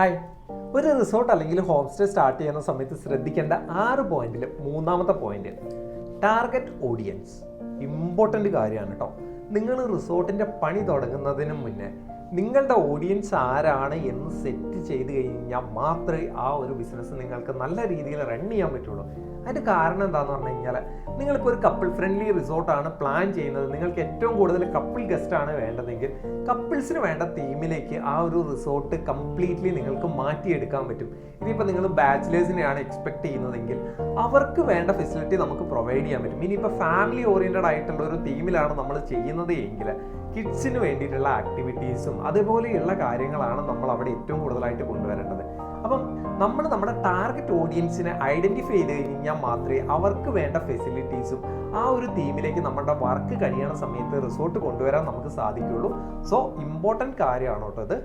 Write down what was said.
Hi, ഒരു resort അല്ലെങ്കിൽ home stay start ചെയ്യുന്ന സമയത്ത് ശ്രദ്ധിക്കേണ്ട 6 പോയിന്റിൽ മൂന്നാമത്തെ പോയിന്റ് ടാർഗറ്റ് ഓഡിയൻസ്. ഇമ്പോർട്ടൻ്റ് കാര്യമാണ് കേട്ടോ. നിങ്ങൾ റിസോർട്ടിൻ്റെ പണി തുടങ്ങുന്നതിന് മുന്നേ നിങ്ങളുടെ ഓഡിയൻസ് ആരാണ് എന്ന് സെറ്റ് ചെയ്ത് കഴിഞ്ഞാൽ മാത്രമേ ആ ഒരു ബിസിനസ് നിങ്ങൾക്ക് നല്ല രീതിയിൽ റൺ ചെയ്യാൻ പറ്റുള്ളൂ. അതിൻ്റെ കാരണം എന്താണെന്ന് പറഞ്ഞു കഴിഞ്ഞാൽ, നിങ്ങളിപ്പോൾ ഒരു കപ്പിൾ ഫ്രണ്ട്ലി റിസോർട്ടാണ് പ്ലാൻ ചെയ്യുന്നത്, നിങ്ങൾക്ക് ഏറ്റവും കൂടുതൽ കപ്പിൾ ഗസ്റ്റ് ആണ് വേണ്ടതെങ്കിൽ കപ്പിൾസിന് വേണ്ട തീമിലേക്ക് ആ ഒരു റിസോർട്ട് കംപ്ലീറ്റ്ലി നിങ്ങൾക്ക് മാറ്റിയെടുക്കാൻ പറ്റും. ഇനിയിപ്പോൾ നിങ്ങൾ ബാച്ചിലേഴ്സിനെയാണ് എക്സ്പെക്ട് ചെയ്യുന്നതെങ്കിൽ അവർക്ക് വേണ്ട ഫെസിലിറ്റി നമുക്ക് പ്രൊവൈഡ് ചെയ്യാൻ പറ്റും. ഇനിയിപ്പോൾ ഫാമിലി ഓറിയൻറ്റഡ് ആയിട്ടുള്ള ഒരു തീമിലാണ് നമ്മൾ ചെയ്യുന്നത് എങ്കിൽ കിഡ്സിന് വേണ്ടിയിട്ടുള്ള ആക്ടിവിറ്റീസും അതുപോലെയുള്ള കാര്യങ്ങളാണ് നമ്മൾ അവിടെ ഏറ്റവും കൂടുതലായിട്ട് കൊണ്ടുവരേണ്ടത്. അപ്പം നമ്മൾ നമ്മുടെ ടാർഗറ്റ് ഓഡിയൻസിനെ ഐഡൻറ്റിഫൈ ചെയ്ത് കഴിഞ്ഞാൽ മാത്രമേ അവർക്ക് വേണ്ട ഫെസിലിറ്റീസും ആ ഒരു തീമിലേക്ക് നമ്മുടെ വർക്ക് കഴിയണ സമയത്ത് റിസോർട്ട് കൊണ്ടുവരാൻ നമുക്ക് സാധിക്കുകയുള്ളൂ. സോ ഇമ്പോർട്ടൻറ്റ് കാര്യമാണ് കേട്ടോ ഇത്.